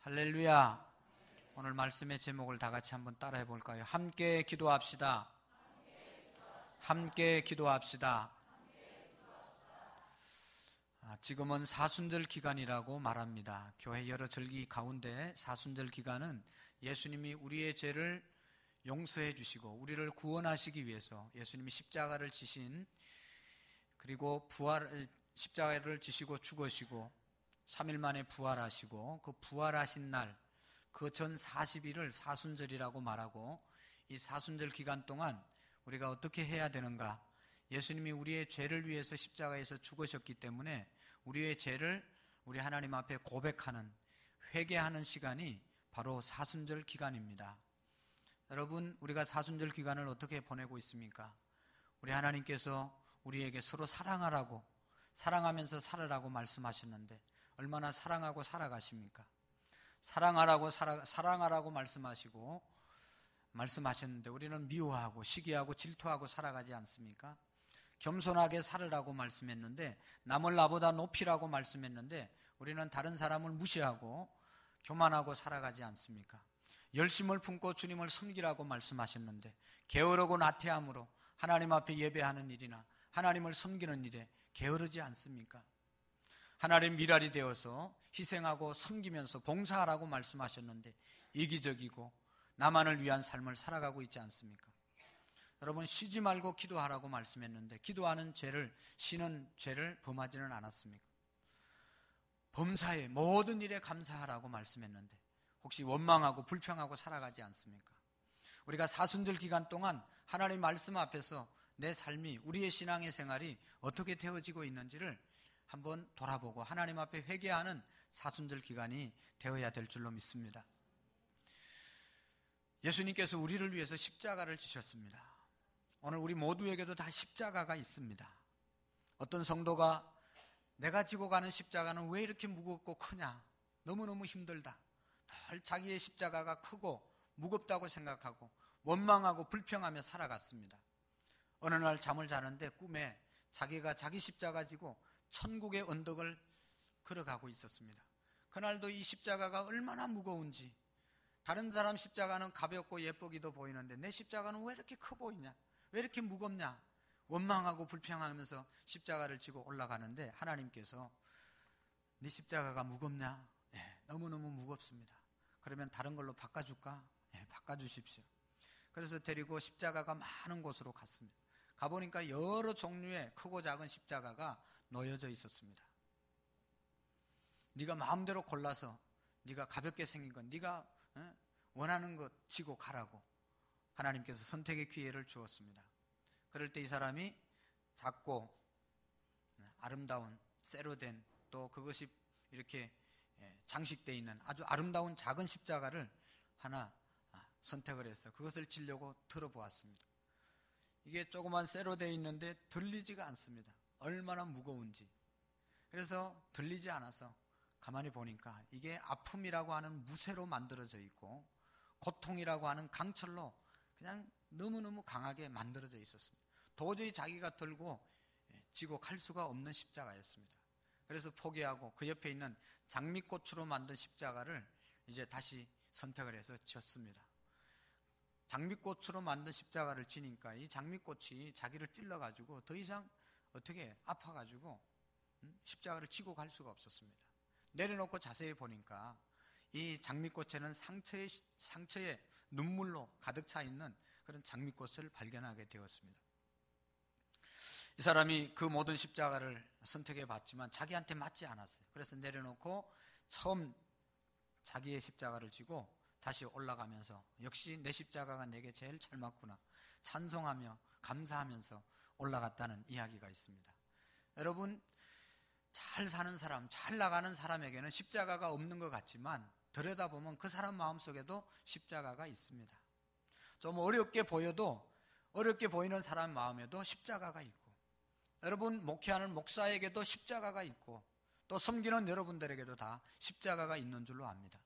할렐루야. 오늘 말씀의 제목을 다 같이 한번 따라해 볼까요? 함께 기도합시다. 함께 기도합시다. 지금은 사순절 기간이라고 말합니다. 교회 여러 절기 가운데 사순절 기간은 예수님이 우리의 죄를 용서해 주시고 우리를 구원하시기 위해서 예수님이 십자가를 지신, 그리고 십자가를 지시고 죽으시고 3일 만에 부활하시고 그 부활하신 날 그 전 40일을 사순절이라고 말하고, 이 사순절 기간 동안 우리가 어떻게 해야 되는가? 예수님이 우리의 죄를 위해서 십자가에서 죽으셨기 때문에 우리의 죄를 우리 하나님 앞에 고백하는, 회개하는 시간이 바로 사순절 기간입니다. 여러분, 우리가 사순절 기간을 어떻게 보내고 있습니까? 우리 하나님께서 우리에게 서로 사랑하라고, 사랑하면서 살아라고 말씀하셨는데 얼마나 사랑하고 살아가십니까? 사랑하라고 말씀하셨는데 우리는 미워하고 시기하고 질투하고 살아가지 않습니까? 겸손하게 살으라고 말씀했는데, 남을 나보다 높이라고 말씀했는데 우리는 다른 사람을 무시하고 교만하고 살아가지 않습니까? 열심을 품고 주님을 섬기라고 말씀하셨는데 게으르고 나태함으로 하나님 앞에 예배하는 일이나 하나님을 섬기는 일에 게으르지 않습니까? 하나님 미랄이 되어서 희생하고 섬기면서 봉사하라고 말씀하셨는데 이기적이고 나만을 위한 삶을 살아가고 있지 않습니까? 여러분, 쉬지 말고 기도하라고 말씀했는데 기도하는 죄를, 쉬는 죄를 범하지는 않았습니까? 범사에 모든 일에 감사하라고 말씀했는데 혹시 원망하고 불평하고 살아가지 않습니까? 우리가 사순절 기간 동안 하나님 말씀 앞에서 내 삶이, 우리의 신앙의 생활이 어떻게 되어지고 있는지를 한번 돌아보고 하나님 앞에 회개하는 사순절 기간이 되어야 될 줄로 믿습니다. 예수님께서 우리를 위해서 십자가를 지셨습니다. 오늘 우리 모두에게도 다 십자가가 있습니다. 어떤 성도가 내가 지고 가는 십자가는 왜 이렇게 무겁고 크냐, 너무너무 힘들다, 늘 자기의 십자가가 크고 무겁다고 생각하고 원망하고 불평하며 살아갔습니다. 어느 날 잠을 자는데 꿈에 자기가 자기 십자가 지고 천국의 언덕을 걸어가고 있었습니다. 그날도 이 십자가가 얼마나 무거운지, 다른 사람 십자가는 가볍고 예쁘기도 보이는데 내 십자가는 왜 이렇게 커 보이냐, 왜 이렇게 무겁냐, 원망하고 불평하면서 십자가를 지고 올라가는데 하나님께서 네 십자가가 무겁냐? 네, 너무너무 무겁습니다. 그러면 다른 걸로 바꿔줄까? 네, 바꿔주십시오. 그래서 데리고 십자가가 많은 곳으로 갔습니다. 가보니까 여러 종류의 크고 작은 십자가가 놓여져 있었습니다. 네가 마음대로 골라서 네가 가볍게 생긴 건 네가 원하는 것 지고 가라고 하나님께서 선택의 기회를 주었습니다. 그럴 때 이 사람이 작고 아름다운 쇠로 된, 또 그것이 이렇게 장식되어 있는 아주 아름다운 작은 십자가를 하나 선택을 해서 그것을 지려고 들어보았습니다. 이게 조그만 쇠로 되어 있는데 들리지가 않습니다. 얼마나 무거운지. 그래서 들리지 않아서 가만히 보니까 이게 아픔이라고 하는 무쇠로 만들어져 있고 고통이라고 하는 강철로 그냥 너무너무 강하게 만들어져 있었습니다. 도저히 자기가 들고 지고 갈 수가 없는 십자가였습니다. 그래서 포기하고 그 옆에 있는 장미꽃으로 만든 십자가를 이제 다시 선택을 해서 지었습니다. 장미꽃으로 만든 십자가를 지니까 이 장미꽃이 자기를 찔러가지고 더 이상 어떻게 아파가지고 십자가를 지고 갈 수가 없었습니다. 내려놓고 자세히 보니까 이 장미꽃에는 상처에 눈물로 가득 차 있는 그런 장미꽃을 발견하게 되었습니다. 이 사람이 그 모든 십자가를 선택해 봤지만 자기한테 맞지 않았어요. 그래서 내려놓고 처음 자기의 십자가를 지고 다시 올라가면서 역시 내 십자가가 내게 제일 잘 맞구나 찬송하며 감사하면서 올라갔다는 이야기가 있습니다. 여러분, 잘 사는 사람, 잘 나가는 사람에게는 십자가가 없는 것 같지만 들여다보면 그 사람 마음속에도 십자가가 있습니다. 좀 어렵게 보여도 어렵게 보이는 사람 마음에도 십자가가 있고, 여러분 목회하는 목사에게도 십자가가 있고 또 섬기는 여러분들에게도 다 십자가가 있는 줄로 압니다.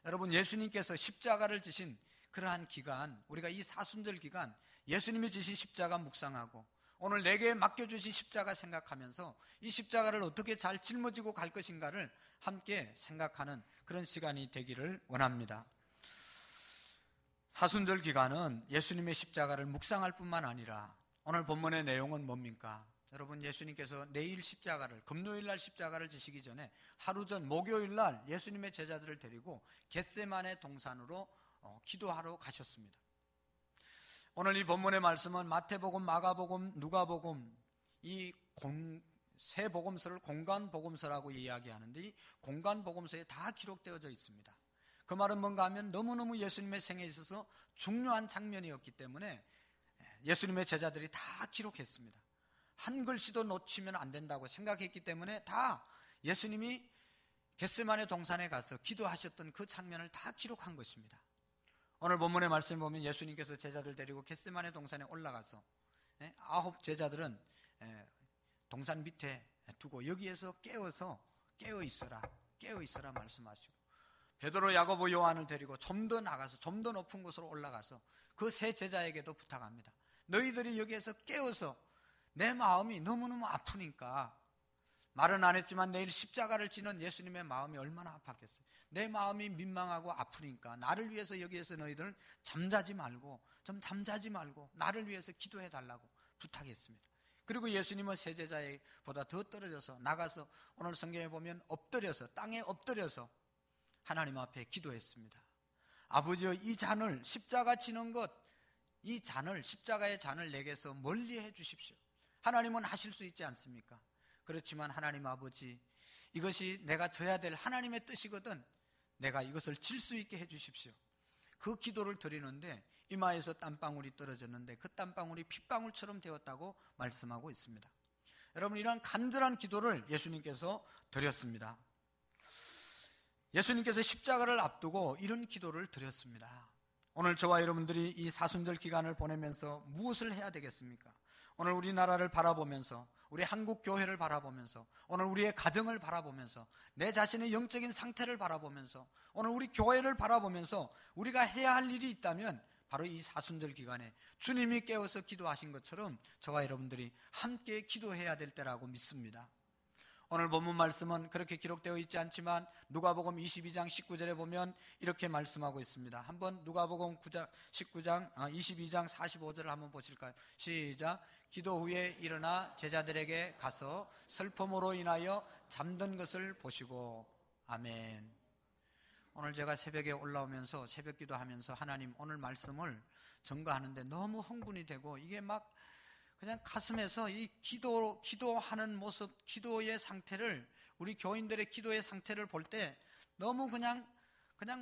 여러분, 예수님께서 십자가를 지신 그러한 기간, 우리가 이 사순절 기간 예수님이 지신 십자가 묵상하고 오늘 내게 맡겨주신 십자가 생각하면서 이 십자가를 어떻게 잘 짊어지고 갈 것인가를 함께 생각하는 그런 시간이 되기를 원합니다. 사순절 기간은 예수님의 십자가를 묵상할 뿐만 아니라 오늘 본문의 내용은 뭡니까? 여러분, 예수님께서 내일 십자가를, 금요일 날 십자가를 지시기 전에 하루 전 목요일 날 예수님의 제자들을 데리고 겟세마네 동산으로 기도하러 가셨습니다. 오늘 이 본문의 말씀은 마태복음, 마가복음, 누가복음 이 세 복음서를 공간복음서라고 이야기하는데 이 공간복음서에 다 기록되어져 있습니다. 그 말은 뭔가 하면 너무너무 예수님의 생애에 있어서 중요한 장면이었기 때문에 예수님의 제자들이 다 기록했습니다. 한 글씨도 놓치면 안 된다고 생각했기 때문에 다 예수님이 겟세마네 동산에 가서 기도하셨던 그 장면을 다 기록한 것입니다. 오늘 본문의 말씀을 보면 예수님께서 제자들 데리고 겟세마네 동산에 올라가서 9 제자들은 동산 밑에 두고 여기에서 깨어 있어라 말씀하시고, 베드로, 야고보, 요한을 데리고 좀 더 나가서 좀 더 높은 곳으로 올라가서 그 세 제자에게도 부탁합니다. 너희들이 여기에서 깨어서, 내 마음이 너무너무 아프니까, 말은 안 했지만 내일 십자가를 지는 예수님의 마음이 얼마나 아팠겠어요. 내 마음이 민망하고 아프니까 나를 위해서 여기에서 너희들 잠자지 말고 나를 위해서 기도해 달라고 부탁했습니다. 그리고 예수님은 세 제자보다 더 떨어져서 나가서 오늘 성경에 보면 땅에 엎드려서 하나님 앞에 기도했습니다. 아버지여, 이 잔을, 십자가 지는 것, 이 잔을, 십자가의 잔을 내게서 멀리 해 주십시오. 하나님은 하실 수 있지 않습니까? 그렇지만 하나님 아버지, 이것이 내가 져야 될 하나님의 뜻이거든 내가 이것을 질 수 있게 해 주십시오. 그 기도를 드리는데 이마에서 땀방울이 떨어졌는데 그 땀방울이 핏방울처럼 되었다고 말씀하고 있습니다. 여러분, 이러한 간절한 기도를 예수님께서 드렸습니다. 예수님께서 십자가를 앞두고 이런 기도를 드렸습니다. 오늘 저와 여러분들이 이 사순절 기간을 보내면서 무엇을 해야 되겠습니까? 오늘 우리나라를 바라보면서, 우리 한국 교회를 바라보면서, 오늘 우리의 가정을 바라보면서, 내 자신의 영적인 상태를 바라보면서, 오늘 우리 교회를 바라보면서 우리가 해야 할 일이 있다면 바로 이 사순절 기간에 주님이 깨워서 기도하신 것처럼 저와 여러분들이 함께 기도해야 될 때라고 믿습니다. 오늘 본문 말씀은 그렇게 기록되어 있지 않지만 누가복음 22장 19절에 보면 이렇게 말씀하고 있습니다. 한번 누가복음 22장 45절을 한번 보실까요? 시작. 기도 후에 일어나 제자들에게 가서 슬픔으로 인하여 잠든 것을 보시고. 아멘. 오늘 제가 새벽에 올라오면서 새벽 기도하면서 하나님, 오늘 말씀을 전가하는데 너무 흥분이 되고, 이게 막 그냥 가슴에서 이 기도하는 모습, 기도의 상태를, 우리 교인들의 기도의 상태를 볼 때 너무 그냥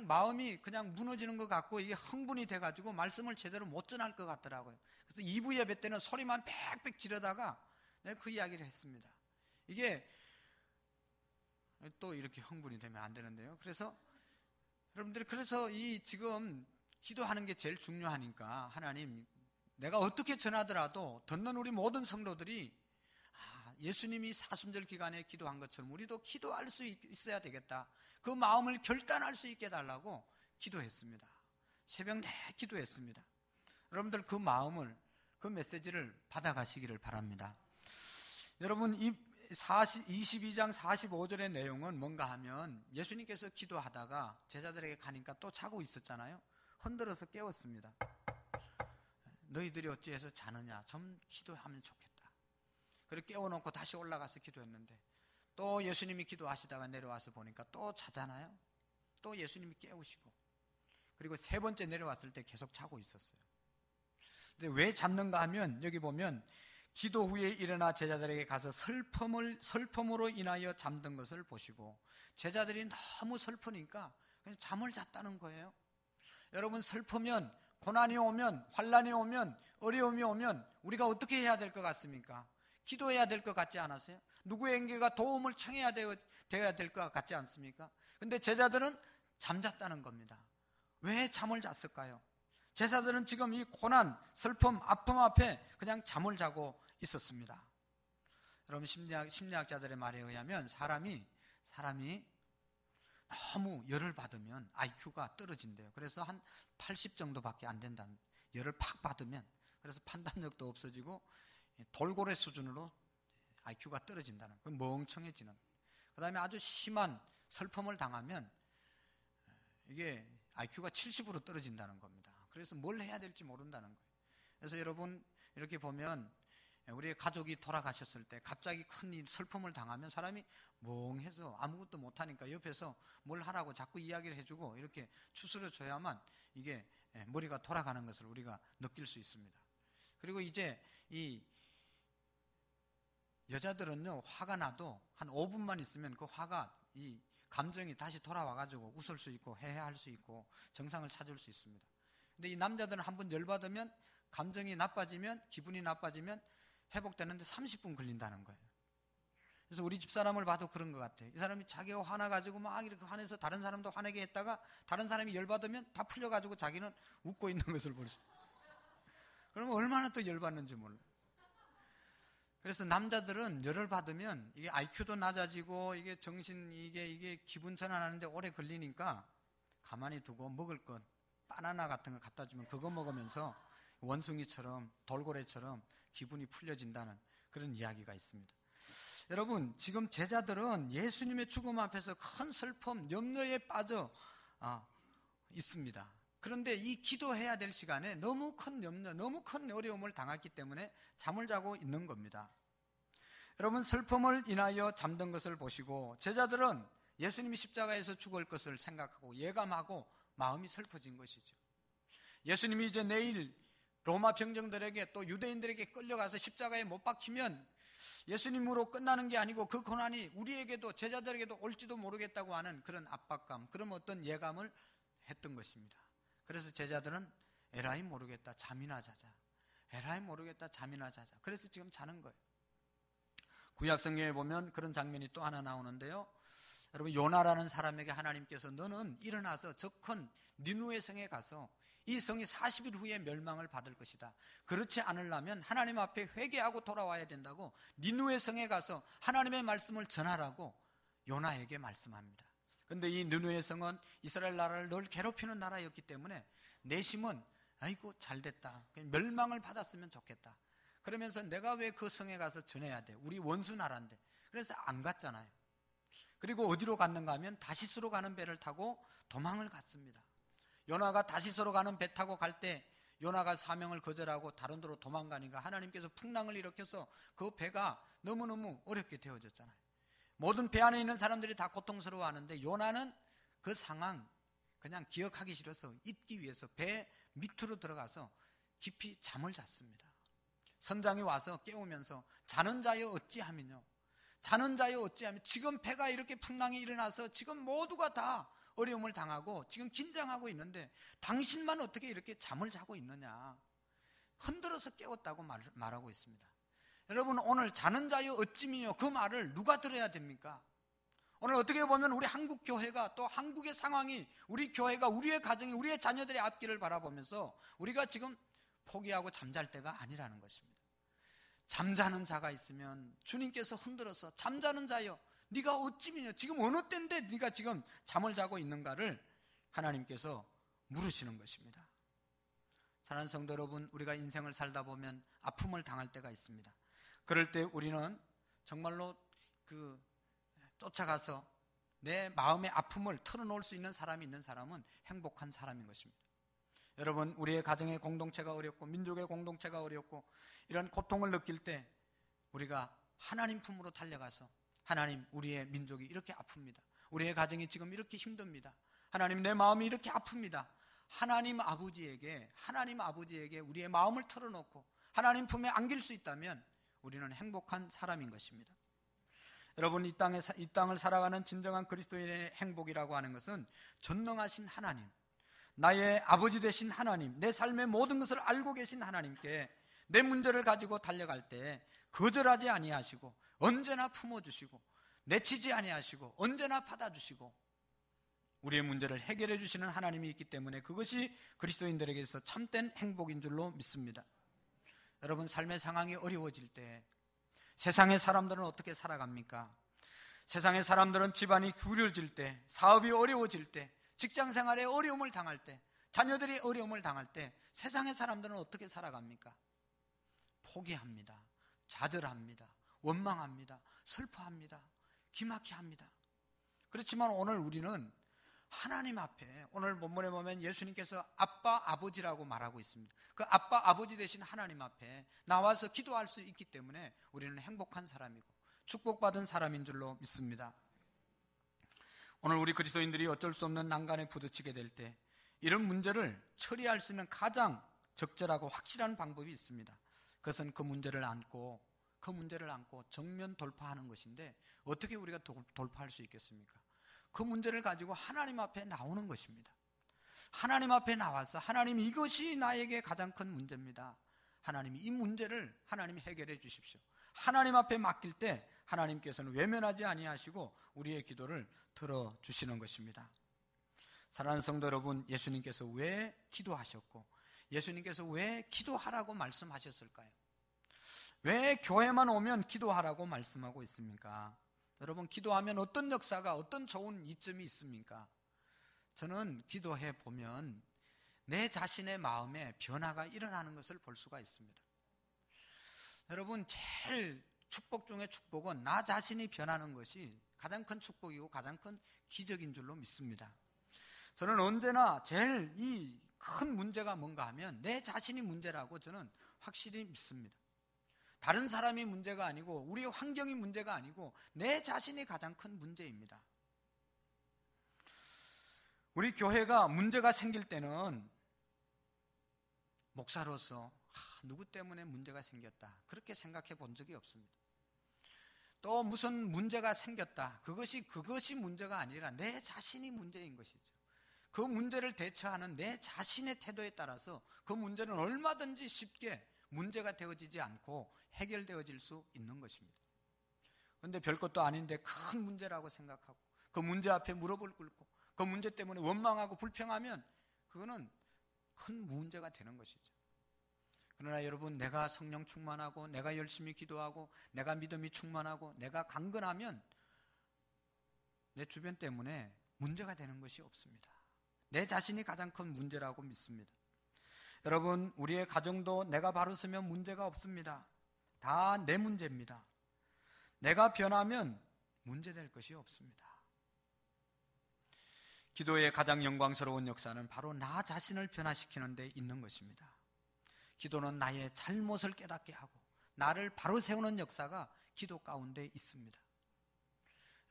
마음이 그냥 무너지는 것 같고, 이게 흥분이 돼가지고 말씀을 제대로 못 전할 것 같더라고요. 그래서 2부 예배 때는 소리만 빽빽 지르다가 내가 그 이야기를 했습니다. 이게 또 이렇게 흥분이 되면 안 되는데요. 그래서 여러분들이, 그래서 이 지금 기도하는 게 제일 중요하니까 하나님, 내가 어떻게 전하더라도 듣는 우리 모든 성도들이 예수님이 사순절 기간에 기도한 것처럼 우리도 기도할 수 있어야 되겠다, 그 마음을 결단할 수 있게 해달라고 기도했습니다. 새벽 내 기도했습니다. 여러분들 그 마음을, 그 메시지를 받아가시기를 바랍니다. 여러분, 이 22장 45절의 내용은 뭔가 하면 예수님께서 기도하다가 제자들에게 가니까 또 자고 있었잖아요. 흔들어서 깨웠습니다. 너희들이 어찌해서 자느냐, 좀 기도하면 좋겠다. 그리고 깨워놓고 다시 올라가서 기도했는데 또 예수님이 기도하시다가 내려와서 보니까 또 자잖아요. 또 예수님이 깨우시고, 그리고 세 번째 내려왔을 때 계속 자고 있었어요. 근데 왜 잤는가 하면 여기 보면 기도 후에 일어나 제자들에게 가서 슬픔으로 인하여 잠든 것을 보시고, 제자들이 너무 슬프니까 그냥 잠을 잤다는 거예요. 여러분, 슬프면, 고난이 오면, 환난이 오면, 어려움이 오면 우리가 어떻게 해야 될 것 같습니까? 기도해야 될 것 같지 않았어요? 누구에게가 도움을 청해야 되어야 될 것 같지 않습니까? 근데 제자들은 잠잤다는 겁니다. 왜 잠을 잤을까요? 제자들은 지금 이 고난, 슬픔, 아픔 앞에 그냥 잠을 자고 있었습니다. 여러분, 심리학자들의 말에 의하면 사람이 너무 열을 받으면 IQ가 떨어진대요. 그래서 한 80 정도밖에 안 된다는, 열을 팍 받으면, 그래서 판단력도 없어지고 돌고래 수준으로 IQ가 떨어진다는 거예요. 멍청해지는. 그 다음에 아주 심한 슬픔을 당하면 이게 IQ가 70으로 떨어진다는 겁니다. 그래서 뭘 해야 될지 모른다는 거예요. 그래서 여러분 이렇게 보면 우리의 가족이 돌아가셨을 때 갑자기 큰 슬픔을 당하면 사람이 멍해서 아무것도 못하니까 옆에서 뭘 하라고 자꾸 이야기를 해주고 이렇게 추스려 줘야만 이게 머리가 돌아가는 것을 우리가 느낄 수 있습니다. 그리고 이제 이 여자들은요, 화가 나도 한 5분만 있으면 그 화가, 이 감정이 다시 돌아와가지고 웃을 수 있고 해할 수 있고 정상을 찾을 수 있습니다. 근데 이 남자들은 한번 열받으면 감정이 나빠지면, 기분이 나빠지면 회복되는데 30분 걸린다는 거예요. 그래서 우리 집사람을 봐도 그런 것 같아요. 이 사람이 자기가 화나가지고 막 이렇게 화내서 다른 사람도 화내게 했다가 다른 사람이 열받으면 다 풀려가지고 자기는 웃고 있는 것을 볼 수 있어요. 그러면 얼마나 더 열받는지 몰라요. 그래서 남자들은 열을 받으면 이게 IQ도 낮아지고 이게 정신, 이게 기분 전환하는데 오래 걸리니까 가만히 두고 먹을 것, 바나나 같은 거 갖다 주면 그거 먹으면서 원숭이처럼 돌고래처럼 기분이 풀려진다는 그런 이야기가 있습니다. 여러분, 지금 제자들은 예수님의 죽음 앞에서 큰 슬픔, 염려에 빠져 있습니다. 그런데 이 기도해야 될 시간에 너무 큰 염려, 너무 큰 어려움을 당했기 때문에 잠을 자고 있는 겁니다. 여러분, 슬픔을 인하여 잠든 것을 보시고 제자들은 예수님이 십자가에서 죽을 것을 생각하고 예감하고 마음이 슬퍼진 것이죠. 예수님이 이제 내일 로마 병정들에게 또 유대인들에게 끌려가서 십자가에 못 박히면 예수님으로 끝나는 게 아니고 그 고난이 우리에게도 제자들에게도 올지도 모르겠다고 하는 그런 압박감, 그런 어떤 예감을 했던 것입니다. 그래서 제자들은 에라이 모르겠다, 잠이나 자자. 에라이 모르겠다, 잠이나 자자. 그래서 지금 자는 거예요. 구약성경에 보면 그런 장면이 또 하나 나오는데요. 여러분, 요나라는 사람에게 하나님께서 너는 일어나서 저 큰 니누에 성에 가서 이 성이 40일 후에 멸망을 받을 것이다. 그렇지 않으려면 하나님 앞에 회개하고 돌아와야 된다고 니누에 성에 가서 하나님의 말씀을 전하라고 요나에게 말씀합니다. 그런데 이 니누에 성은 이스라엘 나라를 늘 괴롭히는 나라였기 때문에 내심은 아이고 잘됐다, 멸망을 받았으면 좋겠다. 그러면서 내가 왜 그 성에 가서 전해야 돼? 우리 원수 나라인데. 그래서 안 갔잖아요. 그리고 어디로 갔는가 하면 다시스로 가는 배를 타고 도망을 갔습니다. 요나가 다시스로 가는 배 타고 갈 때 요나가 사명을 거절하고 다른 데로 도망가니까 하나님께서 풍랑을 일으켜서 그 배가 너무너무 어렵게 되어졌잖아요. 모든 배 안에 있는 사람들이 다 고통스러워하는데 요나는 그 상황 그냥 기억하기 싫어서 잊기 위해서 배 밑으로 들어가서 깊이 잠을 잤습니다. 선장이 와서 깨우면서 자는 자여 어찌하면요, 자는 자여 어찌하면 지금 배가 이렇게 풍랑이 일어나서 지금 모두가 다 어려움을 당하고 지금 긴장하고 있는데 당신만 어떻게 이렇게 잠을 자고 있느냐, 흔들어서 깨웠다고 말하고 있습니다. 여러분, 오늘 자는 자여 어찌미요, 그 말을 누가 들어야 됩니까? 오늘 어떻게 보면 우리 한국 교회가, 또 한국의 상황이, 우리 교회가, 우리의 가정이, 우리의 자녀들의 앞길을 바라보면서 우리가 지금 포기하고 잠잘 때가 아니라는 것입니다. 잠자는 자가 있으면 주님께서 흔들어서 잠자는 자여 네가 어찌미냐, 지금 어느 때인데 네가 지금 잠을 자고 있는가를 하나님께서 물으시는 것입니다. 사랑하는 성도 여러분, 우리가 인생을 살다 보면 아픔을 당할 때가 있습니다. 그럴 때 우리는 정말로 쫓아가서 내 마음의 아픔을 털어놓을 수 있는 사람이 있는 사람은 행복한 사람인 것입니다. 여러분, 우리의 가정의 공동체가 어렵고 민족의 공동체가 어렵고 이런 고통을 느낄 때 우리가 하나님 품으로 달려가서 하나님, 우리의 민족이 이렇게 아픕니다. 우리의 가정이 지금 이렇게 힘듭니다. 하나님, 내 마음이 이렇게 아픕니다. 하나님 아버지에게 우리의 마음을 털어놓고 하나님 품에 안길 수 있다면 우리는 행복한 사람인 것입니다. 여러분, 이 땅을 살아가는 진정한 그리스도인의 행복이라고 하는 것은 전능하신 하나님, 나의 아버지 되신 하나님, 내 삶의 모든 것을 알고 계신 하나님께 내 문제를 가지고 달려갈 때 거절하지 아니하시고 언제나 품어주시고 내치지 아니하시고 언제나 받아주시고 우리의 문제를 해결해 주시는 하나님이 있기 때문에 그것이 그리스도인들에게서 참된 행복인 줄로 믿습니다. 여러분, 삶의 상황이 어려워질 때 세상의 사람들은 어떻게 살아갑니까? 세상의 사람들은 집안이 기울어질 때, 사업이 어려워질 때, 직장생활에 어려움을 당할 때, 자녀들이 어려움을 당할 때 세상의 사람들은 어떻게 살아갑니까? 포기합니다. 좌절합니다. 원망합니다. 슬퍼합니다. 기막히 합니다. 그렇지만 오늘 우리는 하나님 앞에, 오늘 본문에 보면 예수님께서 아빠, 아버지라고 말하고 있습니다. 그 아빠, 아버지 되신 하나님 앞에 나와서 기도할 수 있기 때문에 우리는 행복한 사람이고 축복받은 사람인 줄로 믿습니다. 오늘 우리 그리스도인들이 어쩔 수 없는 난간에 부딪히게 될 때 이런 문제를 처리할 수 있는 가장 적절하고 확실한 방법이 있습니다. 그것은 그 문제를 안고 정면 돌파하는 것인데, 어떻게 우리가 돌파할 수 있겠습니까? 그 문제를 가지고 하나님 앞에 나오는 것입니다. 하나님 앞에 나와서 하나님, 이것이 나에게 가장 큰 문제입니다. 하나님, 이 문제를 하나님 해결해 주십시오. 하나님 앞에 맡길 때 하나님께서는 외면하지 아니하시고 우리의 기도를 들어주시는 것입니다. 사랑하는 성도 여러분, 예수님께서 왜 기도하셨고 예수님께서 왜 기도하라고 말씀하셨을까요? 왜 교회만 오면 기도하라고 말씀하고 있습니까? 여러분, 기도하면 어떤 역사가, 어떤 좋은 이점이 있습니까? 저는 기도해 보면 내 자신의 마음에 변화가 일어나는 것을 볼 수가 있습니다. 여러분, 제일 축복 중에 축복은 나 자신이 변하는 것이 가장 큰 축복이고 가장 큰 기적인 줄로 믿습니다. 저는 언제나 제일 이 큰 문제가 뭔가 하면 내 자신이 문제라고 저는 확실히 믿습니다. 다른 사람이 문제가 아니고 우리 환경이 문제가 아니고 내 자신이 가장 큰 문제입니다. 우리 교회가 문제가 생길 때는 목사로서 누구 때문에 문제가 생겼다 그렇게 생각해 본 적이 없습니다. 또 무슨 문제가 생겼다, 그것이 문제가 아니라 내 자신이 문제인 것이죠. 그 문제를 대처하는 내 자신의 태도에 따라서 그 문제는 얼마든지 쉽게 문제가 되어지지 않고 해결되어질 수 있는 것입니다. 그런데 별것도 아닌데 큰 문제라고 생각하고 그 문제 앞에 무릎을 꿇고 그 문제 때문에 원망하고 불평하면 그거는 큰 문제가 되는 것이죠. 그러나 여러분, 내가 성령 충만하고 내가 열심히 기도하고 내가 믿음이 충만하고 내가 강건하면 내 주변 때문에 문제가 되는 것이 없습니다. 내 자신이 가장 큰 문제라고 믿습니다. 여러분, 우리의 가정도 내가 바로 서면 문제가 없습니다. 다 내 문제입니다. 내가 변하면 문제될 것이 없습니다. 기도의 가장 영광스러운 역사는 바로 나 자신을 변화시키는 데 있는 것입니다. 기도는 나의 잘못을 깨닫게 하고 나를 바로 세우는 역사가 기도 가운데 있습니다.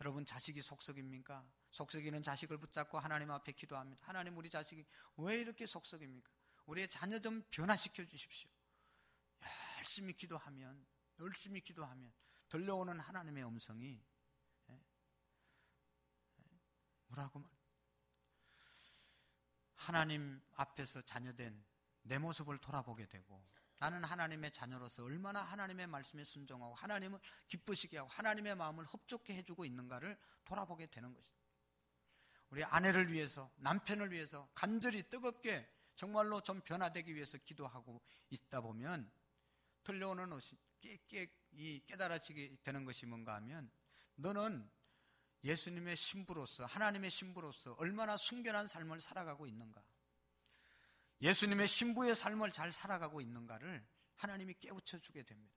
여러분, 자식이 속썩입니까? 속썩이는 자식을 붙잡고 하나님 앞에 기도합니다. 하나님, 우리 자식이 왜 이렇게 속썩입니까? 우리의 자녀 좀 변화시켜 주십시오. 열심히 기도하면 들려오는 하나님의 음성이 뭐라고 하나님 앞에서 자녀된 내 모습을 돌아보게 되고, 나는 하나님의 자녀로서 얼마나 하나님의 말씀에 순종하고 하나님을 기쁘시게 하고 하나님의 마음을 흡족해 해주고 있는가를 돌아보게 되는 것입니다. 우리 아내를 위해서, 남편을 위해서 간절히 뜨겁게 정말로 좀 변화되기 위해서 기도하고 있다 보면 들려오는 것이 깨달아지게 되는 것이 뭔가 하면, 너는 예수님의 신부로서, 하나님의 신부로서 얼마나 순결한 삶을 살아가고 있는가, 예수님의 신부의 삶을 잘 살아가고 있는가를 하나님이 깨우쳐 주게 됩니다.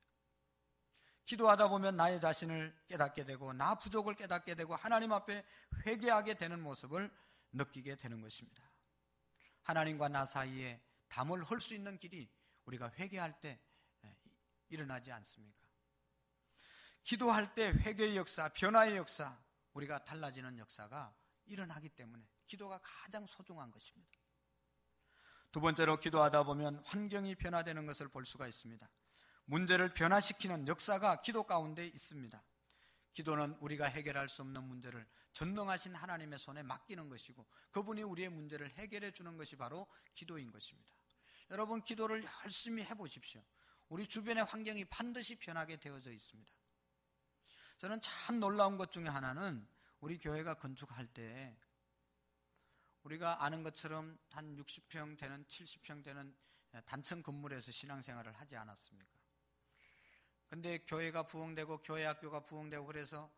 기도하다 보면 나의 자신을 깨닫게 되고 나 부족을 깨닫게 되고 하나님 앞에 회개하게 되는 모습을 느끼게 되는 것입니다. 하나님과 나 사이에 담을 헐 수 있는 길이 우리가 회개할 때 일어나지 않습니까? 기도할 때 회개의 역사, 변화의 역사, 우리가 달라지는 역사가 일어나기 때문에 기도가 가장 소중한 것입니다. 두 번째로, 기도하다 보면 환경이 변화되는 것을 볼 수가 있습니다. 문제를 변화시키는 역사가 기도 가운데 있습니다. 기도는 우리가 해결할 수 없는 문제를 전능하신 하나님의 손에 맡기는 것이고 그분이 우리의 문제를 해결해 주는 것이 바로 기도인 것입니다. 여러분, 기도를 열심히 해보십시오. 우리 주변의 환경이 반드시 변하게 되어져 있습니다. 저는 참 놀라운 것 중에 하나는, 우리 교회가 건축할 때 우리가 아는 것처럼 한 60평 되는 70평 되는 단층 건물에서 신앙생활을 하지 않았습니까? 근데 교회가 부흥되고 교회 학교가 부흥되고 그래서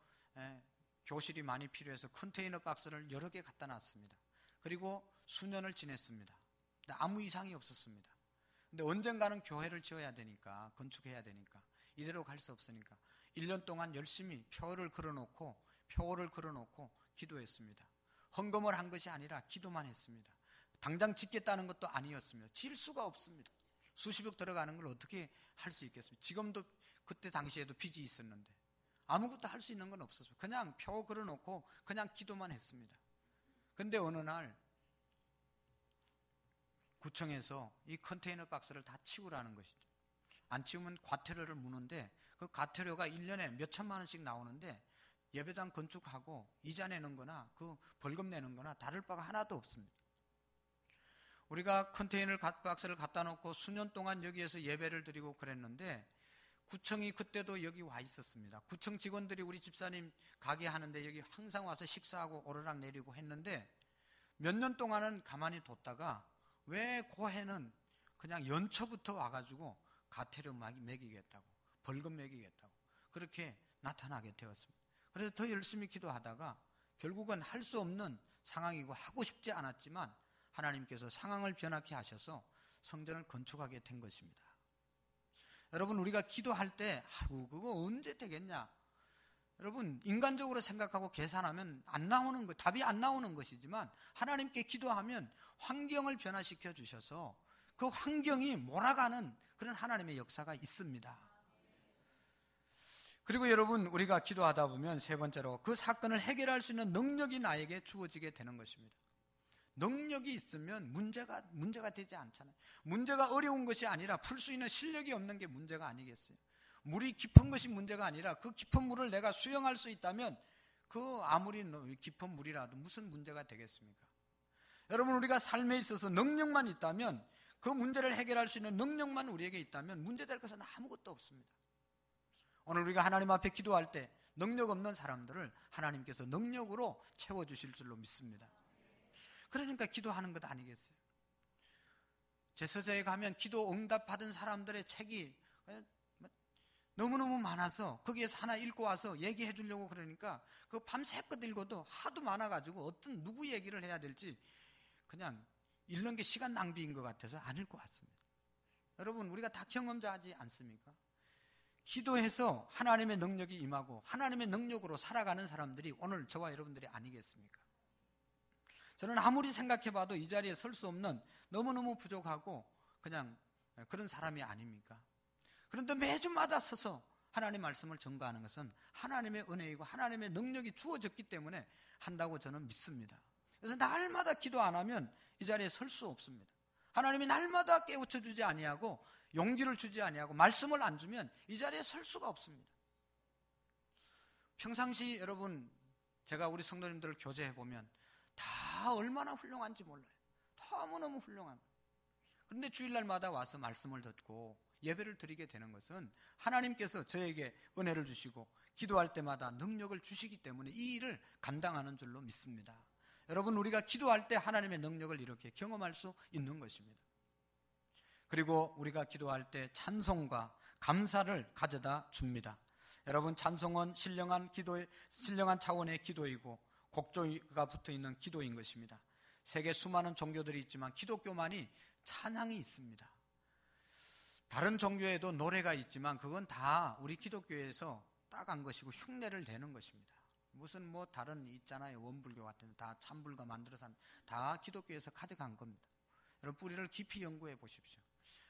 교실이 많이 필요해서 컨테이너 박스를 여러 개 갖다 놨습니다. 그리고 수년을 지냈습니다. 근데 아무 이상이 없었습니다. 근데 언젠가는 교회를 지어야 되니까, 건축해야 되니까 이대로 갈 수 없으니까 1년 동안 열심히 표를 걸어놓고 기도했습니다. 헌금을 한 것이 아니라 기도만 했습니다. 당장 짓겠다는 것도 아니었습니다. 질 수가 없습니다. 수십억 들어가는 걸 어떻게 할 수 있겠습니까? 지금도 그때 당시에도 빚이 있었는데 아무것도 할 수 있는 건 없었어요. 그냥 표 걸어놓고 그냥 기도만 했습니다. 근데 어느 날 구청에서 이 컨테이너 박스를 다 치우라는 것이죠. 안 치우면 과태료를 무는데 그 과태료가 1년에 몇 천만 원씩 나오는데 예배당 건축하고 이자 내는 거나 그 벌금 내는 거나 다를 바가 하나도 없습니다. 우리가 컨테이너 박스를 갖다 놓고 수년 동안 여기에서 예배를 드리고 그랬는데 구청이 그때도 여기 와 있었습니다. 구청 직원들이 우리 집사님 가게 하는데 여기 항상 와서 식사하고 오르락 내리고 했는데 몇 년 동안은 가만히 뒀다가 왜 고해는 그냥 연초부터 와가지고 과태료 매기겠다고 벌금 매기겠다고 그렇게 나타나게 되었습니다. 그래서 더 열심히 기도하다가 결국은 할 수 없는 상황이고 하고 싶지 않았지만 하나님께서 상황을 변하게 하셔서 성전을 건축하게 된 것입니다. 여러분 우리가 기도할 때 그거 언제 되겠냐? 여러분 인간적으로 생각하고 계산하면 안 나오는 것, 답이 안 나오는 것이지만 하나님께 기도하면 환경을 변화시켜 주셔서 그 환경이 몰아가는 그런 하나님의 역사가 있습니다. 그리고 여러분 우리가 기도하다 보면 세 번째로 그 사건을 해결할 수 있는 능력이 나에게 주어지게 되는 것입니다. 능력이 있으면 문제가 되지 않잖아요. 문제가 어려운 것이 아니라 풀 수 있는 실력이 없는 게 문제가 아니겠어요. 물이 깊은 것이 문제가 아니라 그 깊은 물을 내가 수영할 수 있다면 그 아무리 깊은 물이라도 무슨 문제가 되겠습니까? 여러분 우리가 삶에 있어서 능력만 있다면 그 문제를 해결할 수 있는 능력만 우리에게 있다면 문제될 것은 아무것도 없습니다. 오늘 우리가 하나님 앞에 기도할 때 능력 없는 사람들을 하나님께서 능력으로 채워주실 줄로 믿습니다. 그러니까 기도하는 것 아니겠어요? 제서자에 가면 기도 응답받은 사람들의 책이 너무너무 많아서 거기에서 하나 읽고 와서 얘기해 주려고 그러니까 그 밤새껏 읽어도 하도 많아가지고 어떤 누구 얘기를 해야 될지 그냥 읽는 게 시간 낭비인 것 같아서 안 읽고 왔습니다. 여러분 우리가 다 경험자하지 않습니까? 기도해서 하나님의 능력이 임하고 하나님의 능력으로 살아가는 사람들이 오늘 저와 여러분들이 아니겠습니까? 저는 아무리 생각해봐도 이 자리에 설 수 없는 너무너무 부족하고 그냥 그런 사람이 아닙니까? 그런데 매주마다 서서 하나님 말씀을 전가하는 것은 하나님의 은혜이고 하나님의 능력이 주어졌기 때문에 한다고 저는 믿습니다. 그래서 날마다 기도 안 하면 이 자리에 설 수 없습니다. 하나님이 날마다 깨우쳐 주지 아니하고 용기를 주지 아니하고 말씀을 안 주면 이 자리에 설 수가 없습니다. 평상시 여러분 제가 우리 성도님들을 교제해 보면 다 얼마나 훌륭한지 몰라요. 너무너무 훌륭한. 그런데 주일날마다 와서 말씀을 듣고 예배를 드리게 되는 것은 하나님께서 저에게 은혜를 주시고 기도할 때마다 능력을 주시기 때문에 이 일을 감당하는 줄로 믿습니다. 여러분 우리가 기도할 때 하나님의 능력을 이렇게 경험할 수 있는 것입니다. 그리고 우리가 기도할 때 찬송과 감사를 가져다 줍니다. 여러분 찬송은 신령한 차원의 기도이고 곡조가 붙어있는 기도인 것입니다. 세계 수많은 종교들이 있지만 기독교만이 찬양이 있습니다. 다른 종교에도 노래가 있지만 그건 다 우리 기독교에서 따간 것이고 흉내를 내는 것입니다. 무슨 다른 있잖아요. 원불교 같은 다 참불가 만들어서 다 기독교에서 가져간 겁니다. 여러분 뿌리를 깊이 연구해 보십시오.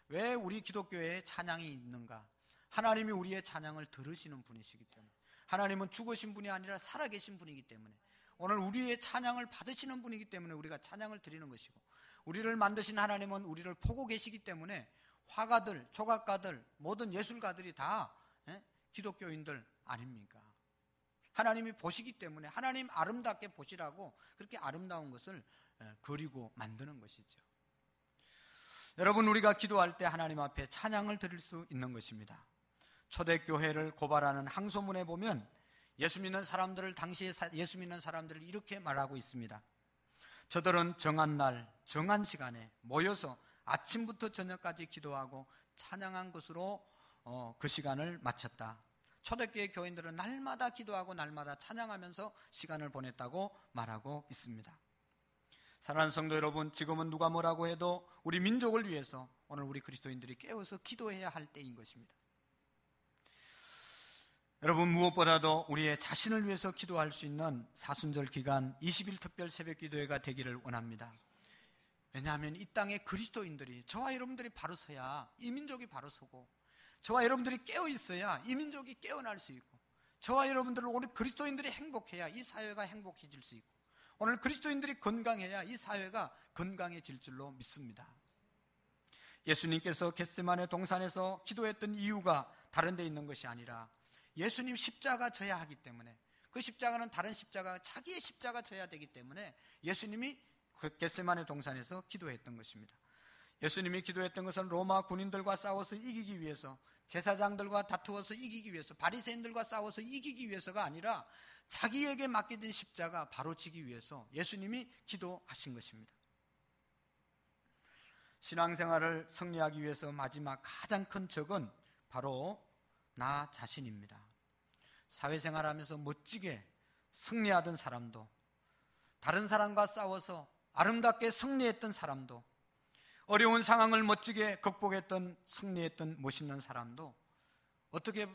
왜 우리 기독교에 찬양이 있는가? 하나님이 우리의 찬양을 들으시는 분이시기 때문에, 하나님은 죽으신 분이 아니라 살아계신 분이기 때문에, 오늘 우리의 찬양을 받으시는 분이기 때문에 우리가 찬양을 드리는 것이고, 우리를 만드신 하나님은 우리를 보고 계시기 때문에 화가들, 조각가들, 모든 예술가들이 다 기독교인들 아닙니까? 하나님이 보시기 때문에 하나님 아름답게 보시라고 그렇게 아름다운 것을 그리고 만드는 것이죠. 여러분 우리가 기도할 때 하나님 앞에 찬양을 드릴 수 있는 것입니다. 초대교회를 고발하는 항소문에 보면 예수 믿는 사람들을 당시에 예수 믿는 사람들을 이렇게 말하고 있습니다. 저들은 정한 날 정한 시간에 모여서 아침부터 저녁까지 기도하고 찬양한 것으로 그 시간을 마쳤다. 초대교회 교인들은 날마다 기도하고 날마다 찬양하면서 시간을 보냈다고 말하고 있습니다. 사랑하는 성도 여러분, 지금은 누가 뭐라고 해도 우리 민족을 위해서 오늘 우리 그리스도인들이 깨어서 기도해야 할 때인 것입니다. 여러분, 무엇보다도 우리의 자신을 위해서 기도할 수 있는 사순절 기간 20일 특별 새벽 기도회가 되기를 원합니다. 왜냐하면 이 땅에 그리스도인들이, 저와 여러분들이 바로 서야 이 민족이 바로 서고, 저와 여러분들이 깨어 있어야 이 민족이 깨어날 수 있고, 저와 여러분들, 우리 그리스도인들이 행복해야 이 사회가 행복해질 수 있고, 오늘 그리스도인들이 건강해야 이 사회가 건강해질 줄로 믿습니다. 예수님께서 겟세마네 동산에서 기도했던 이유가 다른 데 있는 것이 아니라 예수님 십자가 져야 하기 때문에, 그 십자가는 다른 십자가, 자기의 십자가 져야 되기 때문에 예수님이 그 겟세마네 동산에서 기도했던 것입니다. 예수님이 기도했던 것은 로마 군인들과 싸워서 이기기 위해서, 제사장들과 다투어서 이기기 위해서, 바리새인들과 싸워서 이기기 위해서가 아니라 자기에게 맡겨진 십자가 바로 지기 위해서 예수님이 기도하신 것입니다. 신앙생활을 승리하기 위해서 마지막 가장 큰 적은 바로 나 자신입니다. 사회생활하면서 멋지게 승리하던 사람도, 다른 사람과 싸워서 아름답게 승리했던 사람도, 어려운 상황을 멋지게 극복했던, 승리했던 멋있는 사람도 어떻게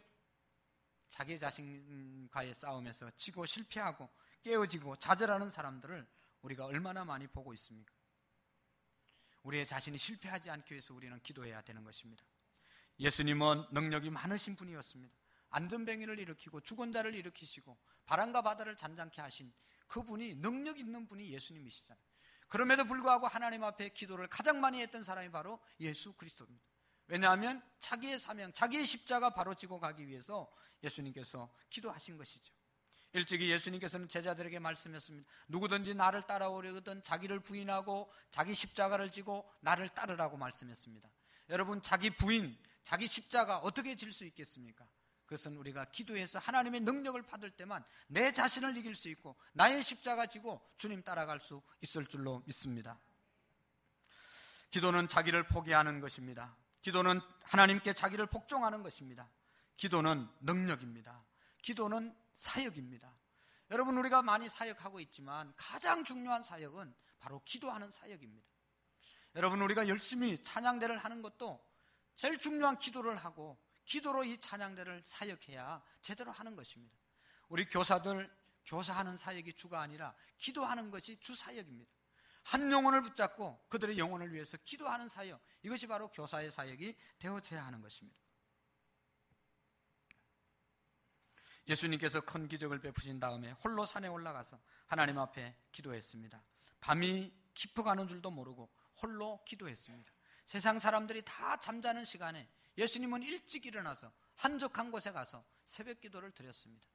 자기 자신과의 싸움에서 지고 실패하고 깨어지고 좌절하는 사람들을 우리가 얼마나 많이 보고 있습니까? 우리의 자신이 실패하지 않기 위해서 우리는 기도해야 되는 것입니다. 예수님은 능력이 많으신 분이었습니다. 안전병이를 일으키고 죽은 자를 일으키시고 바람과 바다를 잔잔케 하신 그분이, 능력 있는 분이 예수님이시잖아요. 그럼에도 불구하고 하나님 앞에 기도를 가장 많이 했던 사람이 바로 예수 그리스도입니다. 왜냐하면 자기의 사명, 자기의 십자가 바로 지고 가기 위해서 예수님께서 기도하신 것이죠. 일찍이 예수님께서는 제자들에게 말씀했습니다. 누구든지 나를 따라오려거든 자기를 부인하고 자기 십자가를 지고 나를 따르라고 말씀했습니다. 여러분, 자기 부인, 자기 십자가 어떻게 질 수 있겠습니까? 그것은 우리가 기도해서 하나님의 능력을 받을 때만 내 자신을 이길 수 있고 나의 십자가 지고 주님 따라갈 수 있을 줄로 믿습니다. 기도는 자기를 포기하는 것입니다. 기도는 하나님께 자기를 복종하는 것입니다. 기도는 능력입니다. 기도는 사역입니다. 여러분, 우리가 많이 사역하고 있지만 가장 중요한 사역은 바로 기도하는 사역입니다. 여러분, 우리가 열심히 찬양대를 하는 것도 제일 중요한 기도를 하고 기도로 이 찬양대를 사역해야 제대로 하는 것입니다. 우리 교사들, 교사하는 사역이 주가 아니라 기도하는 것이 주 사역입니다. 한 영혼을 붙잡고 그들의 영혼을 위해서 기도하는 사역, 이것이 바로 교사의 사역이 되어져야 하는 것입니다. 예수님께서 큰 기적을 베푸신 다음에 홀로 산에 올라가서 하나님 앞에 기도했습니다. 밤이 깊어가는 줄도 모르고 홀로 기도했습니다. 세상 사람들이 다 잠자는 시간에 예수님은 일찍 일어나서 한적한 곳에 가서 새벽 기도를 드렸습니다.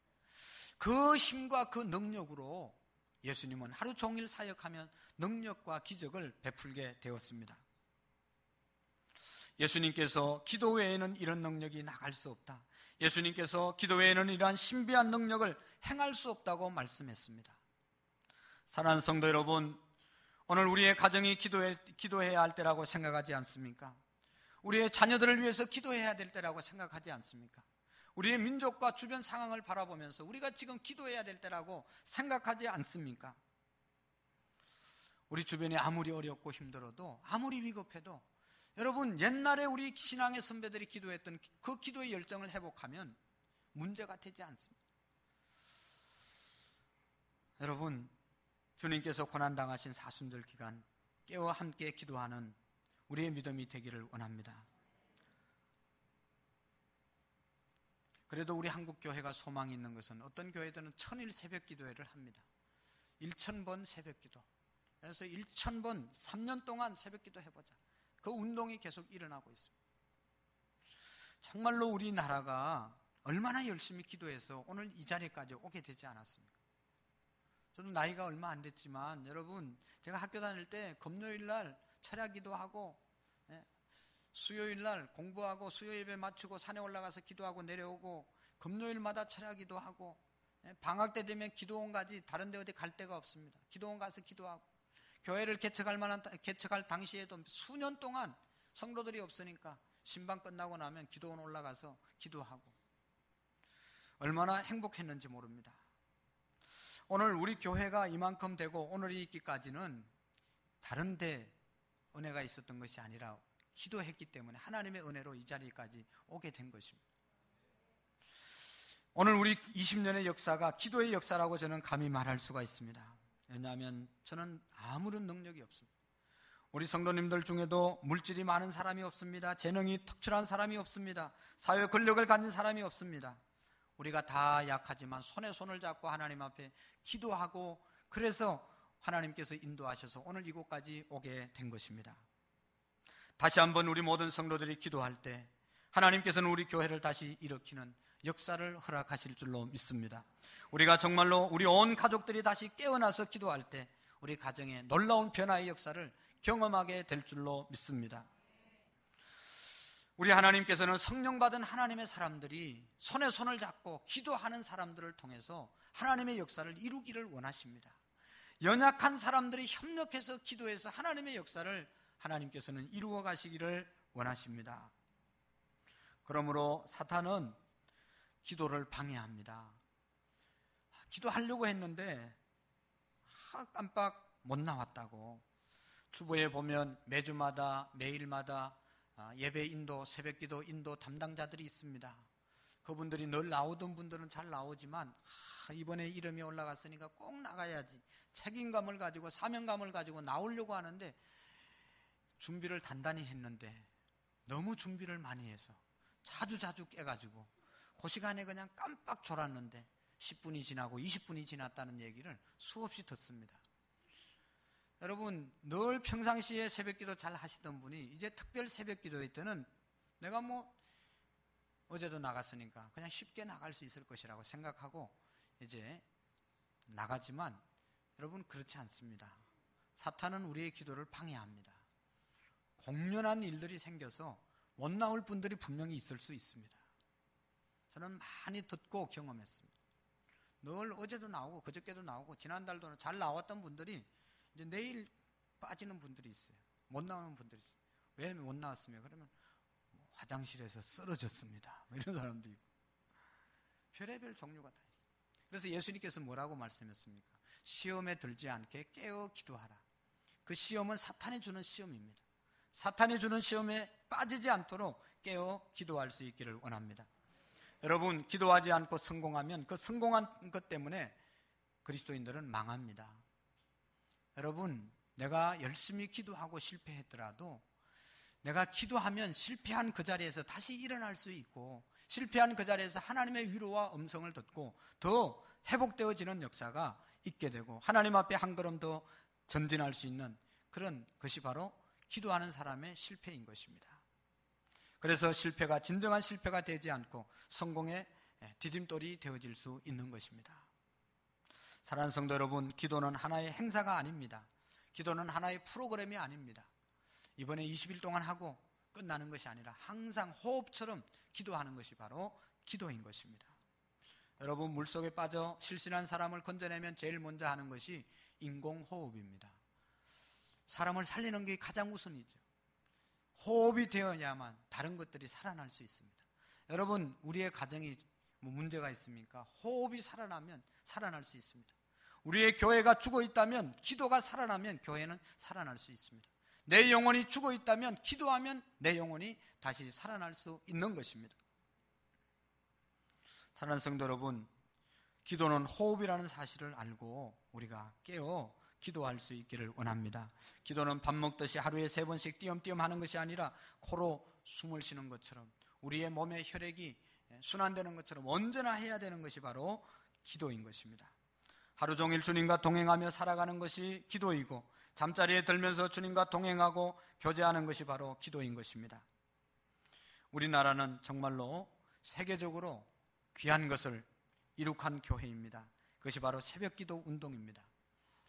그 힘과 그 능력으로 예수님은 하루 종일 사역하면 능력과 기적을 베풀게 되었습니다. 예수님께서 기도 외에는 이런 능력이 나갈 수 없다, 예수님께서 기도 외에는 이러한 신비한 능력을 행할 수 없다고 말씀했습니다. 사랑하는 성도 여러분, 오늘 우리의 가정이 기도해야 할 때라고 생각하지 않습니까? 우리의 자녀들을 위해서 기도해야 될 때라고 생각하지 않습니까? 우리의 민족과 주변 상황을 바라보면서 우리가 지금 기도해야 될 때라고 생각하지 않습니까? 우리 주변이 아무리 어렵고 힘들어도, 아무리 위급해도, 여러분, 옛날에 우리 신앙의 선배들이 기도했던 그 기도의 열정을 회복하면 문제가 되지 않습니다. 여러분, 주님께서 고난당하신 사순절 기간 깨어 함께 기도하는 우리의 믿음이 되기를 원합니다. 그래도 우리 한국교회가 소망이 있는 것은, 어떤 교회들은 1000일 새벽 기도회를 합니다. 1000번 새벽 기도. 그래서 1000번 3년 동안 새벽 기도 해보자. 그 운동이 계속 일어나고 있습니다. 정말로 우리나라가 얼마나 열심히 기도해서 오늘 이 자리까지 오게 되지 않았습니까? 저도 나이가 얼마 안 됐지만, 여러분, 제가 학교 다닐 때 금요일날 철야 기도하고, 수요일날 공부하고 수요 예배 마치고 산에 올라가서 기도하고 내려오고, 금요일마다 철야 기도하고, 방학 때 되면 기도원 가지 다른 데 어디 갈 데가 없습니다. 기도원 가서 기도하고, 교회를 개척할 당시에도 수년 동안 성도들이 없으니까 신방 끝나고 나면 기도원 올라가서 기도하고, 얼마나 행복했는지 모릅니다. 오늘 우리 교회가 이만큼 되고 오늘이 있기까지는 다른 데 은혜가 있었던 것이 아니라 기도했기 때문에 하나님의 은혜로 이 자리까지 오게 된 것입니다. 오늘 우리 20년의 역사가 기도의 역사라고 저는 감히 말할 수가 있습니다. 왜냐하면 저는 아무런 능력이 없습니다. 우리 성도님들 중에도 물질이 많은 사람이 없습니다. 재능이 특출한 사람이 없습니다. 사회 권력을 가진 사람이 없습니다. 우리가 다 약하지만 손에 손을 잡고 하나님 앞에 기도하고, 그래서 하나님께서 인도하셔서 오늘 이곳까지 오게 된 것입니다. 다시 한번 우리 모든 성도들이 기도할 때 하나님께서는 우리 교회를 다시 일으키는 역사를 허락하실 줄로 믿습니다. 우리가 정말로 우리 온 가족들이 다시 깨어나서 기도할 때 우리 가정에 놀라운 변화의 역사를 경험하게 될 줄로 믿습니다. 우리 하나님께서는 성령 받은 하나님의 사람들이 손에 손을 잡고 기도하는 사람들을 통해서 하나님의 역사를 이루기를 원하십니다. 연약한 사람들이 협력해서 기도해서 하나님의 역사를 하나님께서는 이루어 가시기를 원하십니다. 그러므로 사탄은 기도를 방해합니다. 기도하려고 했는데 깜빡 못 나왔다고. 주보에 보면 매주마다 매일마다 예배 인도, 새벽 기도 인도 담당자들이 있습니다. 그분들이 늘 나오던 분들은 잘 나오지만 이번에 이름이 올라갔으니까 꼭 나가야지, 책임감을 가지고 사명감을 가지고 나오려고 하는데, 준비를 단단히 했는데 너무 준비를 많이 해서 자주 깨가지고 그 시간에 그냥 깜빡 졸았는데 10분이 지나고 20분이 지났다는 얘기를 수없이 듣습니다. 여러분, 늘 평상시에 새벽기도 잘 하시던 분이 이제 특별 새벽기도회 때는 내가 어제도 나갔으니까 그냥 쉽게 나갈 수 있을 것이라고 생각하고 이제 나가지만, 여러분 그렇지 않습니다. 사탄은 우리의 기도를 방해합니다. 공연한 일들이 생겨서 못 나올 분들이 분명히 있을 수 있습니다. 저는 많이 듣고 경험했습니다. 늘 어제도 나오고 그저께도 나오고 지난달도 잘 나왔던 분들이 이제 내일 빠지는 분들이 있어요. 못 나오는 분들이 있어요. 왜 못 나왔습니까? 그러면 화장실에서 쓰러졌습니다, 이런 사람도 있고 별의별 종류가 다 있어요. 그래서 예수님께서 뭐라고 말씀했습니까? 시험에 들지 않게 깨어 기도하라. 그 시험은 사탄이 주는 시험입니다. 사탄이 주는 시험에 빠지지 않도록 깨어 기도할 수 있기를 원합니다. 여러분, 기도하지 않고 성공하면 그 성공한 것 때문에 그리스도인들은 망합니다. 여러분, 내가 열심히 기도하고 실패했더라도 내가 기도하면 실패한 그 자리에서 다시 일어날 수 있고, 실패한 그 자리에서 하나님의 위로와 음성을 듣고 더 회복되어지는 역사가 있게 되고 하나님 앞에 한 걸음 더 전진할 수 있는 그런 것이 바로 기도하는 사람의 실패인 것입니다. 그래서 실패가 진정한 실패가 되지 않고 성공의 디딤돌이 되어질 수 있는 것입니다. 사랑하는 성도 여러분, 기도는 하나의 행사가 아닙니다. 기도는 하나의 프로그램이 아닙니다. 이번에 20일 동안 하고 끝나는 것이 아니라 항상 호흡처럼 기도하는 것이 바로 기도인 것입니다. 여러분, 물속에 빠져 실신한 사람을 건져내면 제일 먼저 하는 것이 인공호흡입니다. 사람을 살리는 게 가장 우선이죠. 호흡이 되어야만 다른 것들이 살아날 수 있습니다. 여러분, 우리의 가정이 문제가 있습니까? 호흡이 살아나면 살아날 수 있습니다. 우리의 교회가 죽어 있다면, 기도가 살아나면 교회는 살아날 수 있습니다. 내 영혼이 죽어 있다면 기도하면 내 영혼이 다시 살아날 수 있는 것입니다. 사랑하는 성도 여러분, 기도는 호흡이라는 사실을 알고 우리가 깨어 기도할 수 있기를 원합니다. 기도는 밥 먹듯이 하루에 3번씩 띄엄띄엄 하는 것이 아니라 코로 숨을 쉬는 것처럼 우리의 몸의 혈액이 순환되는 것처럼 언제나 해야 되는 것이 바로 기도인 것입니다. 하루 종일 주님과 동행하며 살아가는 것이 기도이고, 잠자리에 들면서 주님과 동행하고 교제하는 것이 바로 기도인 것입니다. 우리나라는 정말로 세계적으로 귀한 것을 이룩한 교회입니다. 그것이 바로 새벽기도 운동입니다.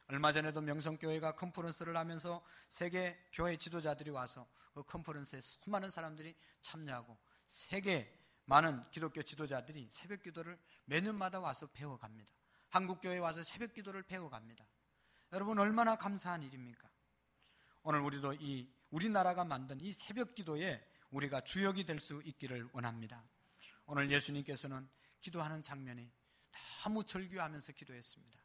얼마 전에도 명성교회가 컨퍼런스를 하면서 세계 교회 지도자들이 와서 그 컨퍼런스에 수많은 사람들이 참여하고 세계 많은 기독교 지도자들이 새벽기도를 매년마다 와서 배워갑니다. 한국교회에 와서 새벽기도를 배워갑니다. 여러분, 얼마나 감사한 일입니까? 오늘 우리도 이 우리나라가 만든 이 새벽기도에 우리가 주역이 될 수 있기를 원합니다. 오늘 예수님께서는 기도하는 장면이 너무 절규하면서 기도했습니다.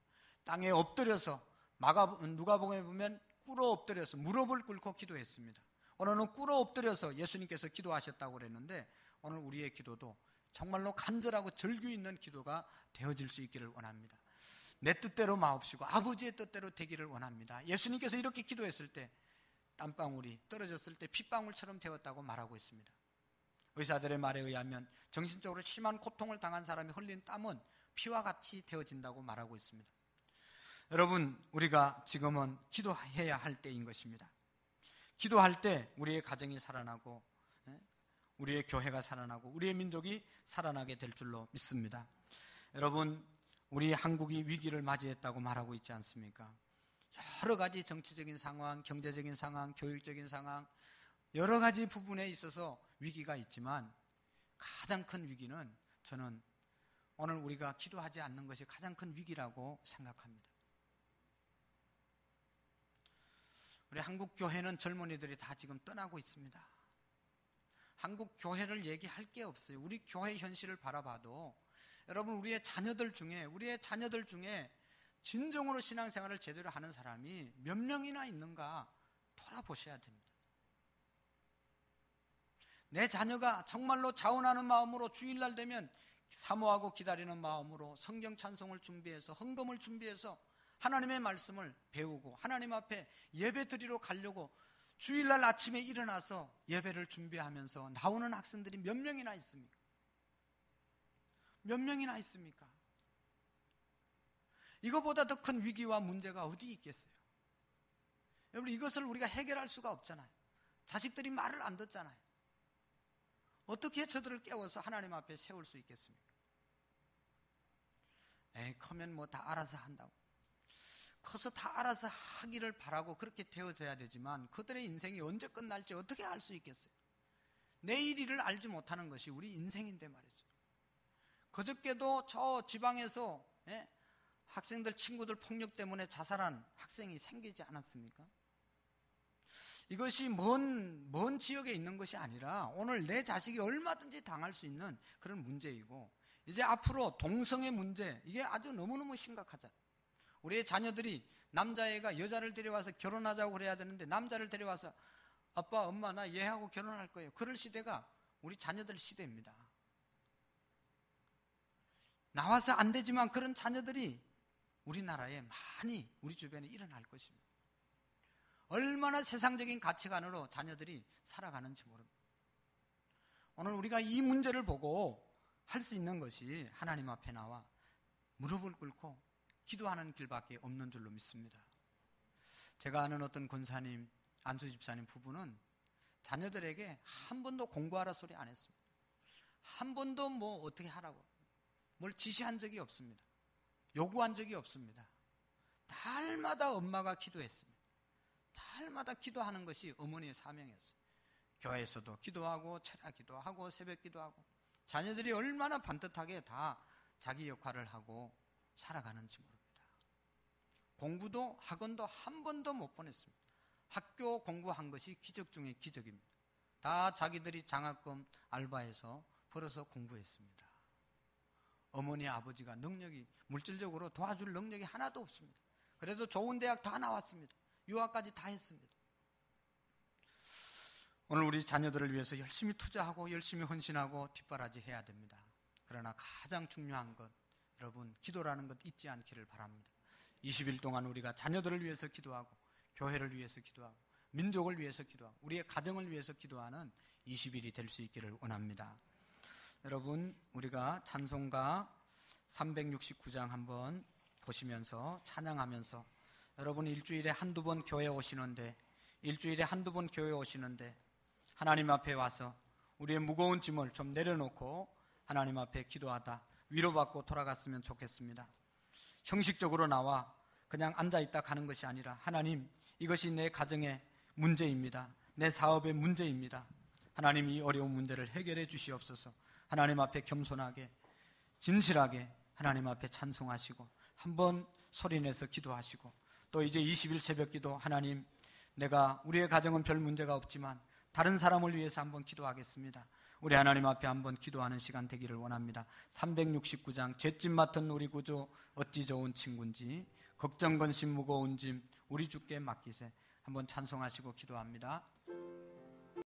땅에 엎드려서 누가복음에 보면 꿇어 엎드려서 무릎을 꿇고 기도했습니다. 오늘은 꿇어 엎드려서 예수님께서 기도하셨다고 그랬는데, 오늘 우리의 기도도 정말로 간절하고 절규 있는 기도가 되어질 수 있기를 원합니다. 내 뜻대로 마옵시고 아버지의 뜻대로 되기를 원합니다. 예수님께서 이렇게 기도했을 때 땀방울이 떨어졌을 때 핏방울처럼 되었다고 말하고 있습니다. 의사들의 말에 의하면 정신적으로 심한 고통을 당한 사람이 흘린 땀은 피와 같이 되어진다고 말하고 있습니다. 여러분, 우리가 지금은 기도해야 할 때인 것입니다. 기도할 때 우리의 가정이 살아나고 우리의 교회가 살아나고 우리의 민족이 살아나게 될 줄로 믿습니다. 여러분, 우리 한국이 위기를 맞이했다고 말하고 있지 않습니까? 여러 가지 정치적인 상황, 경제적인 상황, 교육적인 상황, 여러 가지 부분에 있어서 위기가 있지만 가장 큰 위기는 저는 오늘 우리가 기도하지 않는 것이 가장 큰 위기라고 생각합니다. 우리 한국 교회는 젊은이들이 다 지금 떠나고 있습니다. 한국 교회를 얘기할 게 없어요. 우리 교회 현실을 바라봐도 여러분, 우리의 자녀들 중에 진정으로 신앙생활을 제대로 하는 사람이 몇 명이나 있는가 돌아보셔야 됩니다. 내 자녀가 정말로 자원하는 마음으로 주일날 되면 사모하고 기다리는 마음으로 성경 찬송을 준비해서 헌금을 준비해서 하나님의 말씀을 배우고 하나님 앞에 예배 드리러 가려고 주일날 아침에 일어나서 예배를 준비하면서 나오는 학생들이 몇 명이나 있습니까? 몇 명이나 있습니까? 이거보다 더 큰 위기와 문제가 어디 있겠어요? 여러분, 이것을 우리가 해결할 수가 없잖아요. 자식들이 말을 안 듣잖아요. 어떻게 저들을 깨워서 하나님 앞에 세울 수 있겠습니까? 커면 뭐 다 알아서 한다고. 커서 다 알아서 하기를 바라고 그렇게 되어져야 되지만 그들의 인생이 언제 끝날지 어떻게 알 수 있겠어요? 내일일을 알지 못하는 것이 우리 인생인데 말이죠. 그저께도 저 지방에서 학생들, 친구들 폭력 때문에 자살한 학생이 생기지 않았습니까? 이것이 먼 지역에 있는 것이 아니라 오늘 내 자식이 얼마든지 당할 수 있는 그런 문제이고, 이제 앞으로 동성애 문제, 이게 아주 너무너무 심각하잖아요. 우리의 자녀들이 남자애가 여자를 데려와서 결혼하자고 그래야 되는데 남자를 데려와서 아빠, 엄마, 나 얘하고 결혼할 거예요. 그럴 시대가 우리 자녀들 시대입니다. 나와서 안 되지만 그런 자녀들이 우리나라에 많이 우리 주변에 일어날 것입니다. 얼마나 세상적인 가치관으로 자녀들이 살아가는지 모릅니다. 오늘 우리가 이 문제를 보고 할 수 있는 것이 하나님 앞에 나와 무릎을 꿇고 기도하는 길밖에 없는 줄로 믿습니다. 제가 아는 어떤 권사님, 안수 집사님 부부는 자녀들에게 한 번도 공부하라 소리 안 했습니다. 한 번도 뭐 어떻게 하라고 뭘 지시한 적이 없습니다. 요구한 적이 없습니다. 달마다 엄마가 기도했습니다. 달마다 기도하는 것이 어머니의 사명이었어요. 교회에서도 기도하고 철야 기도하고 새벽 기도하고 자녀들이 얼마나 반듯하게 다 자기 역할을 하고 살아가는지 모릅니다. 공부도 학원도 한 번도 못 보냈습니다. 학교 공부한 것이 기적 중에 기적입니다. 다 자기들이 장학금 알바해서 벌어서 공부했습니다. 어머니 아버지가 능력이 물질적으로 도와줄 능력이 하나도 없습니다. 그래도 좋은 대학 다 나왔습니다. 유학까지 다 했습니다. 오늘 우리 자녀들을 위해서 열심히 투자하고 열심히 헌신하고 뒷바라지 해야 됩니다. 그러나 가장 중요한 것, 여러분, 기도라는 것 잊지 않기를 바랍니다. 20일 동안 우리가 자녀들을 위해서 기도하고 교회를 위해서 기도하고 민족을 위해서 기도하고 우리의 가정을 위해서 기도하는 20일이 될 수 있기를 원합니다. 여러분, 우리가 찬송가 369장 한번 보시면서 찬양하면서, 여러분 일주일에 한두 번 교회 오시는데 하나님 앞에 와서 우리의 무거운 짐을 좀 내려놓고 하나님 앞에 기도하다 위로받고 돌아갔으면 좋겠습니다. 형식적으로 나와 그냥 앉아있다 가는 것이 아니라, 하나님, 이것이 내 가정의 문제입니다. 내 사업의 문제입니다. 하나님, 이 어려운 문제를 해결해 주시옵소서. 하나님 앞에 겸손하게 진실하게 하나님 앞에 찬송하시고 한번 소리내서 기도하시고, 또 이제 20일 새벽기도, 하나님, 내가 우리의 가정은 별 문제가 없지만 다른 사람을 위해서 한번 기도하겠습니다. 우리 하나님 앞에 한번 기도하는 시간 되기를 원합니다. 369장 죄짐 맡은 우리 구주 어찌 좋은 친구인지, 걱정 근심 무거운 짐 우리 주께 맡기세. 한번 찬송하시고 기도합니다.